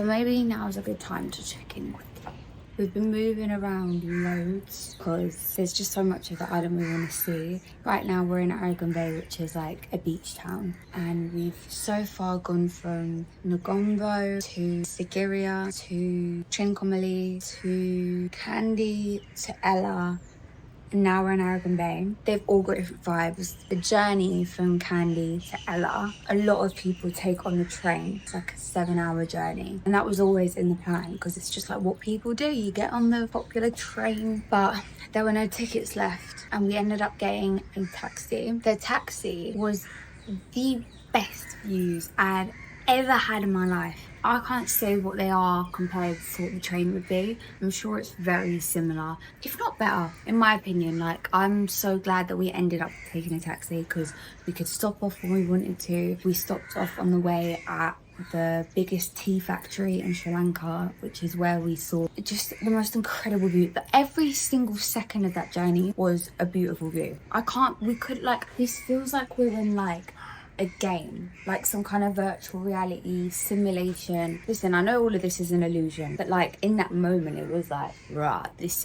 So maybe now's a good time to check in with you. We've been moving around loads because there's just so much of the island we want to see. Right now we're in Aragon Bay, which is like a beach town, and we've so far gone from Ngombo to Sigiriya to Trincomalee to Kandy to Ella. And now we're in Aragon Bay. They've all got different vibes. The journey from Kandy to Ella, a lot of people take on the train. It's like a 7-hour journey. And that was always in the plan because it's just like what people do. You get on the popular train, but there were no tickets left. And we ended up getting a taxi. The taxi was the best views I'd ever had in my life. I can't say what they are compared to what the train would be. I'm sure it's very similar, if not better, in my opinion. Like, I'm so glad that we ended up taking a taxi because we could stop off when we wanted to. We stopped off on the way at the biggest tea factory in Sri Lanka, which is where we saw just the most incredible view. Every single second of that journey was a beautiful view. This feels like we're in like a game, like some kind of virtual reality simulation. Listen, I know all of this is an illusion, but like in that moment it was like, rah, this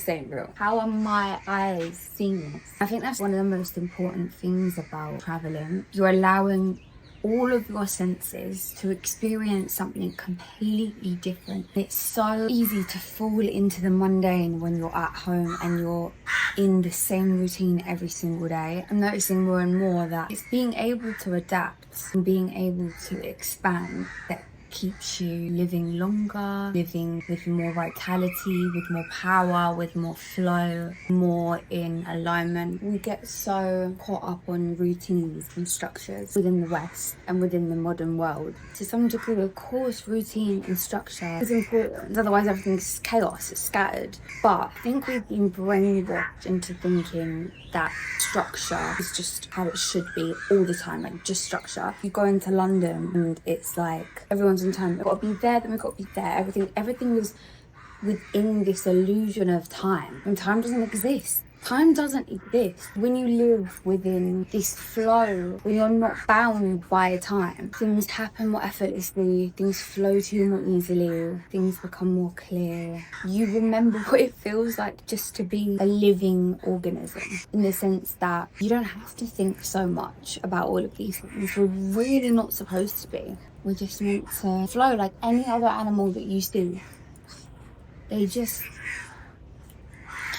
ain't real. How are my eyes seeing this? I think that's one of the most important things about traveling. You're allowing all of your senses to experience something completely different. It's so easy to fall into the mundane when you're at home and you're in the same routine every single day. I'm noticing more and more that it's being able to adapt and being able to expand that keeps you living longer, living with more vitality, with more power, with more flow, more in alignment. We get so caught up on routines and structures within the West and within the modern world. To some degree, of course, routine and structure is important. Otherwise, everything's chaos, it's scattered. But I think we've been brainwashed into thinking that structure is just how it should be all the time, like just structure. You go into London and it's like everyone's on time. We've got to be there, then we've got to be there. Everything is within this illusion of time, and time doesn't exist. Time doesn't exist. When you live within this flow, when you're not bound by time, things happen more effortlessly, things flow to you more easily, things become more clear. You remember what it feels like just to be a living organism, in the sense that you don't have to think so much about all of these things. We're really not supposed to be. We're just meant to flow like any other animal that you see. They just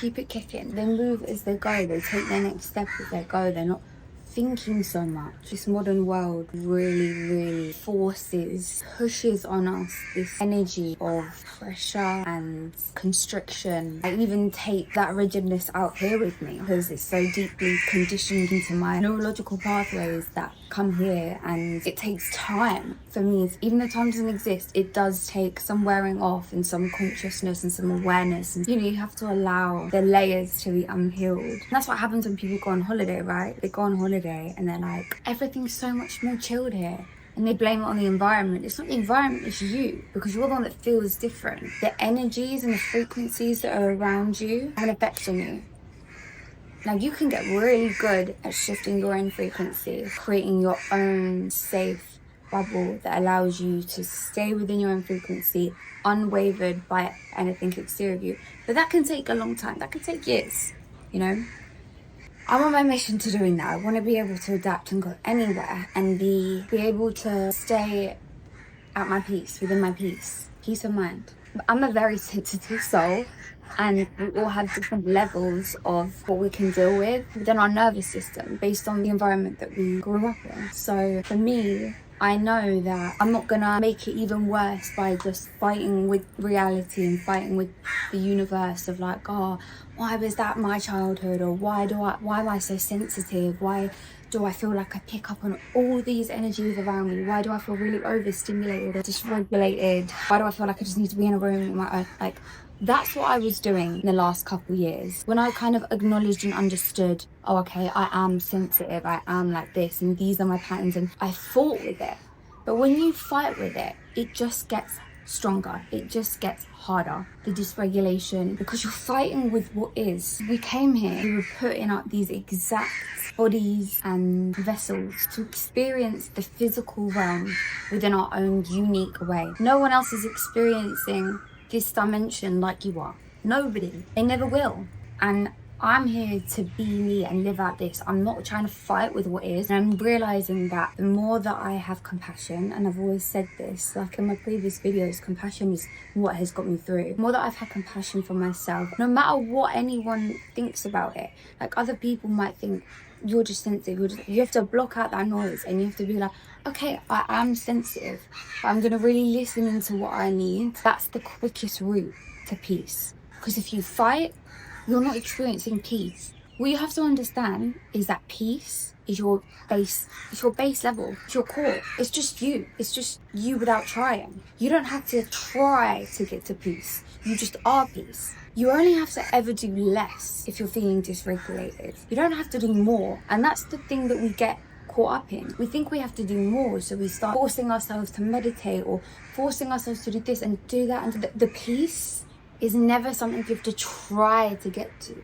keep it kicking. They move as they go. They take their next step as they go. They're not thinking so much. This modern world really pushes on us this energy of pressure and constriction. I even take that rigidness out here with me because it's so deeply conditioned into my neurological pathways that come here, and it takes time for me. Even though time doesn't exist, it does take some wearing off and some consciousness and some awareness, and you have to allow the layers to be unpeeled. And that's what happens when people go on holiday, right? They go on holiday and they're like, everything's so much more chilled here, and they blame it on the environment. It's not the environment, it's you, because you're the one that feels different. The energies and the frequencies that are around you have an effect on you. Now, you can get really good at shifting your own frequency, creating your own safe bubble that allows you to stay within your own frequency, unwavered by anything exterior of you. But that can take a long time. That can take years, I'm on my mission to doing that. I want to be able to adapt and go anywhere and be able to stay at my peace, within my peace of mind. I'm a very sensitive soul, and we all have different levels of what we can deal with within our nervous system based on the environment that we grew up in. So for me, I know that I'm not gonna make it even worse by just fighting with reality and fighting with the universe of like, oh, why was that my childhood? Or why am I so sensitive? Why do I feel like I pick up on all these energies around me? Why do I feel really overstimulated or dysregulated? Why do I feel like I just need to be in a room with my own? Like, that's what I was doing in the last couple of years. When I kind of acknowledged and understood, oh, okay, I am sensitive, I am like this, and these are my patterns, and I fought with it. But when you fight with it, it just gets stronger. It just gets harder. The dysregulation, because you're fighting with what is. We came here, we were putting up these exact bodies and vessels to experience the physical realm within our own unique way. No one else is experiencing this dimension like you are. Nobody. They never will. And I'm here to be me and live out this. I'm not trying to fight with what is. And I'm realizing that the more that I have compassion, and I've always said this, like in my previous videos, compassion is what has got me through. The more that I've had compassion for myself, no matter what anyone thinks about it, like other people might think, you're just sensitive. You have to block out that noise and you have to be like, okay, I am sensitive, but I'm going to really listen into what I need. That's the quickest route to peace. Because if you fight, you're not experiencing peace. What you have to understand is that peace is your base. It's your base level. It's your core. It's just you. It's just you without trying. You don't have to try to get to peace. You just are peace. You only have to ever do less if you're feeling dysregulated. You don't have to do more. And that's the thing that we get caught up in. We think we have to do more, so we start forcing ourselves to meditate or forcing ourselves to do this and do that. And the peace is never something you have to try to get to.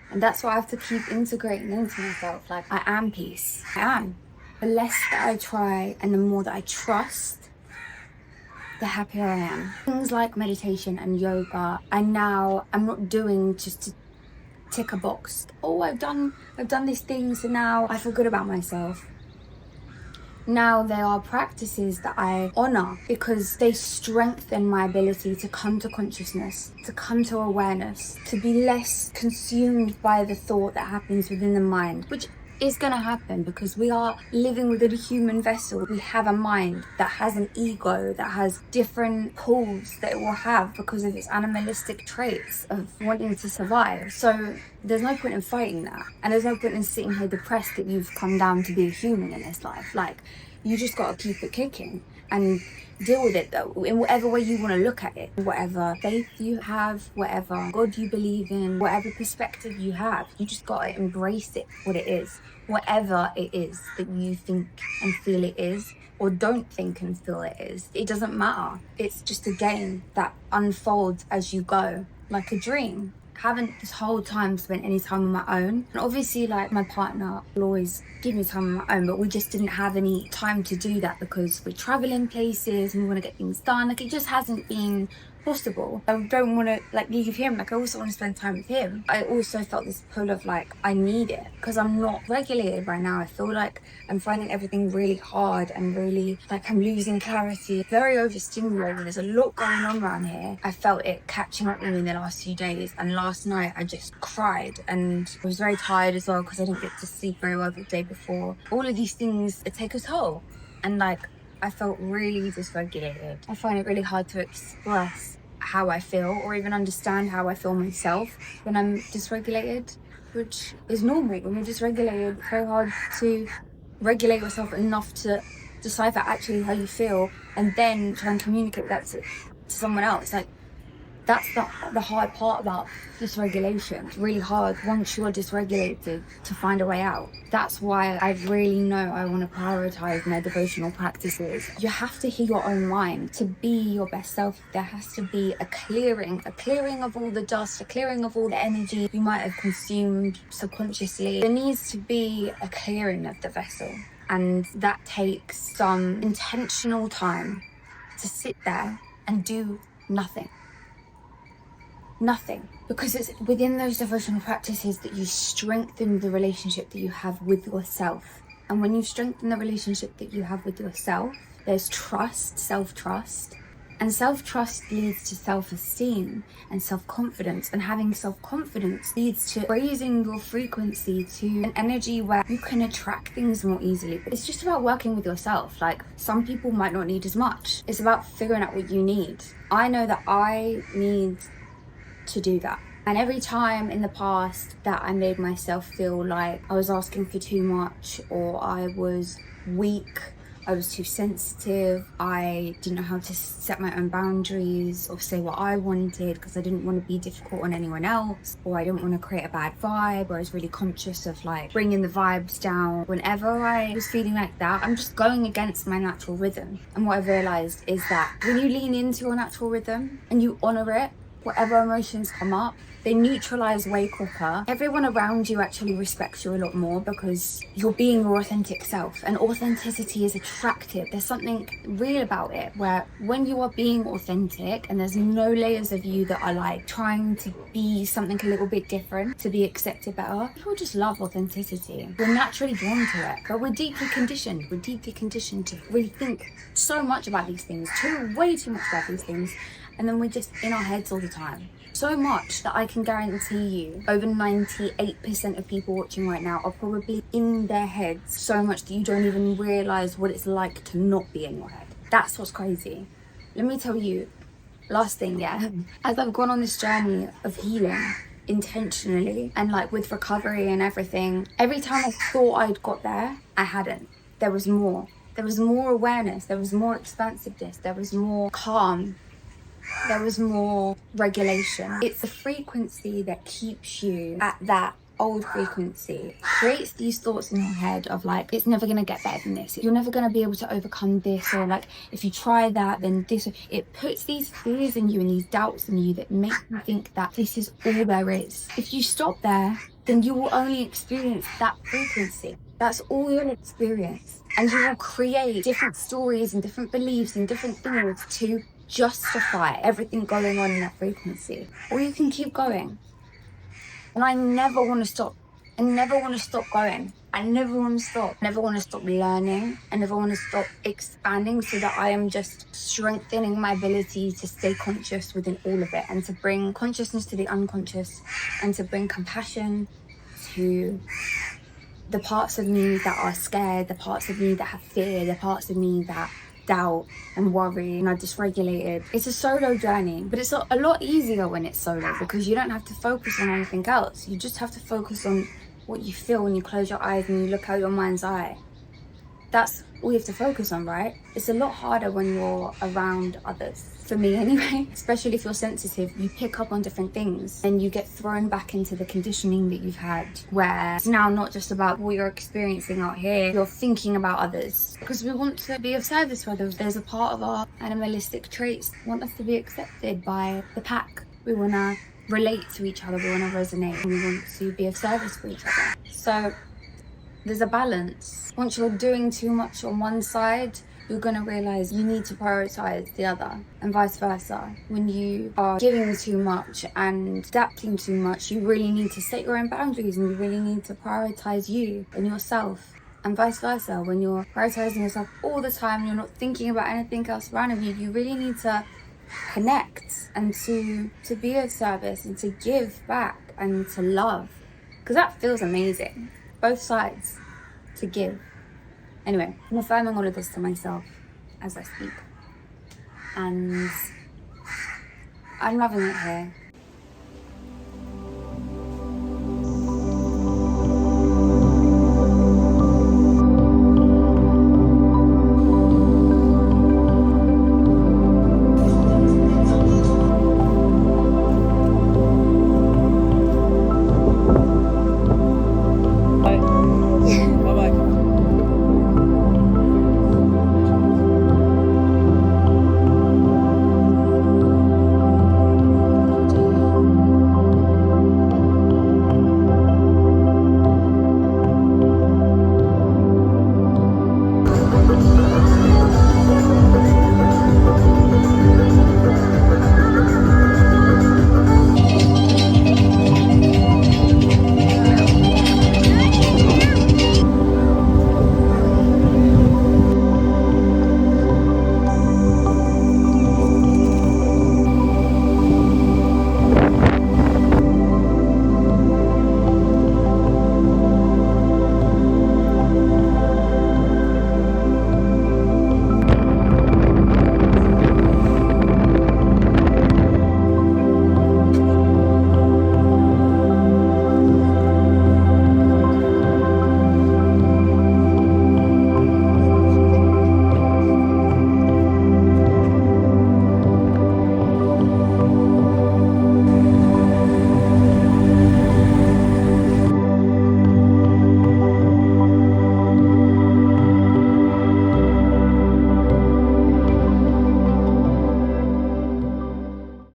And that's why I have to keep integrating into myself. Like, I am peace. I am. The less that I try and the more that I trust, the happier I am. Things like meditation and yoga, I'm not doing just to tick a box. Oh, I've done these things, so now I feel good about myself. Now they are practices that I honor because they strengthen my ability to come to consciousness, to come to awareness, to be less consumed by the thought that happens within the mind, which is going to happen because we are living within a human vessel. We have a mind that has an ego, that has different pulls that it will have because of its animalistic traits of wanting to survive. So there's no point in fighting that. And there's no point in sitting here depressed that you've come down to be a human in this life. Like, you just got to keep it kicking and deal with it though, in whatever way you want to look at it. Whatever faith you have, whatever God you believe in, whatever perspective you have, you just got to embrace it, what it is. Whatever it is that you think and feel it is, or don't think and feel it is, it doesn't matter. It's just a game that unfolds as you go, like a dream. Haven't this whole time spent any time on my own. And obviously, like, my partner will always give me time on my own, but we just didn't have any time to do that because we're traveling places and we want to get things done. Like, it just hasn't been possible. I don't want to like leave him. Like, I also want to spend time with him. I also felt this pull of like, I need it because I'm not regulated right now. I feel like I'm finding everything really hard and really like I'm losing clarity. Very overstimulated. There's a lot going on around here. I felt it catching up with me in the last few days, and last night I just cried and I was very tired as well because I didn't get to sleep very well the day before. All of these things, they take a toll, and like I felt really dysregulated. I find it really hard to express how I feel or even understand how I feel myself when I'm dysregulated, which is normal. When you're dysregulated, it's very hard to regulate yourself enough to decipher actually how you feel and then try and communicate that to someone else. Like, that's the hard part about dysregulation. It's really hard once you're dysregulated to find a way out. That's why I really know I want to prioritize my devotional practices. You have to heal your own mind to be your best self. There has to be a clearing of all the dust, a clearing of all the energy you might have consumed subconsciously. There needs to be a clearing of the vessel, and that takes some intentional time to sit there and do nothing. Because it's within those devotional practices that you strengthen the relationship that you have with yourself. And when you strengthen the relationship that you have with yourself, there's trust, self-trust. And self-trust leads to self-esteem and self-confidence. And having self-confidence leads to raising your frequency to an energy where you can attract things more easily. But it's just about working with yourself. Like, some people might not need as much. It's about figuring out what you need. I know that I need to do that. And every time in the past that I made myself feel like I was asking for too much or I was weak I was too sensitive. I didn't know how to set my own boundaries or say what I wanted because I didn't want to be difficult on anyone else, or I didn't want to create a bad vibe, or I was really conscious of like bringing the vibes down. Whenever I was feeling like that, I'm just going against my natural rhythm. And what I've realized is that when you lean into your natural rhythm and you honor it, whatever emotions come up, they neutralize way quicker. Everyone around you actually respects you a lot more because you're being your authentic self, and authenticity is attractive. There's something real about it where when you are being authentic and there's no layers of you that are like trying to be something a little bit different to be accepted better, people just love authenticity. We're naturally drawn to it, but we're deeply conditioned. We're deeply conditioned to really think so much about these things, way too much about these things, and then we're just in our heads all the time. So much that I can guarantee you over 98% of people watching right now are probably in their heads so much that you don't even realise what it's like to not be in your head. That's what's crazy. Let me tell you, last thing, yeah. As I've gone on this journey of healing intentionally and like with recovery and everything, every time I thought I'd got there, I hadn't. There was more. There was more awareness. There was more expansiveness. There was more calm. There was more regulation. It's the frequency that keeps you at that old frequency. It creates these thoughts in your head of like, it's never going to get better than this. You're never going to be able to overcome this, or like, if you try that, then this. It puts these fears in you and these doubts in you that make you think that this is all there is. If you stop there, then you will only experience that frequency. That's all you'll experience. And you will create different stories and different beliefs and different things to justify everything going on in that frequency, or you can keep going. And I never want to stop. I never want to stop going. I never want to stop. I never want to stop learning. I never want to stop expanding, so that I am just strengthening my ability to stay conscious within all of it, and to bring consciousness to the unconscious, and to bring compassion to the parts of me that are scared, the parts of me that have fear, the parts of me that doubt and worry and are dysregulated. It's a solo journey, but it's a lot easier when it's solo because you don't have to focus on anything else. You just have to focus on what you feel when you close your eyes and you look out your mind's eye. That's all you have to focus on, right? It's a lot harder when you're around others. For me anyway, especially if you're sensitive, you pick up on different things and you get thrown back into the conditioning that you've had, where it's now not just about what you're experiencing out here, you're thinking about others. Because we want to be of service to others. There's a part of our animalistic traits that want us to be accepted by the pack. We want to relate to each other, we want to resonate, and we want to be of service for each other. So there's a balance. Once you're doing too much on one side, you're going to realize you need to prioritize the other, and vice versa. When you are giving too much and adapting too much, you really need to set your own boundaries, and you really need to prioritize you and yourself, and vice versa. When you're prioritizing yourself all the time, you're not thinking about anything else around you, you really need to connect and to be of service and to give back and to love, because that feels amazing. Both sides, to give. Anyway, I'm affirming all of this to myself as I speak, and I'm loving it here.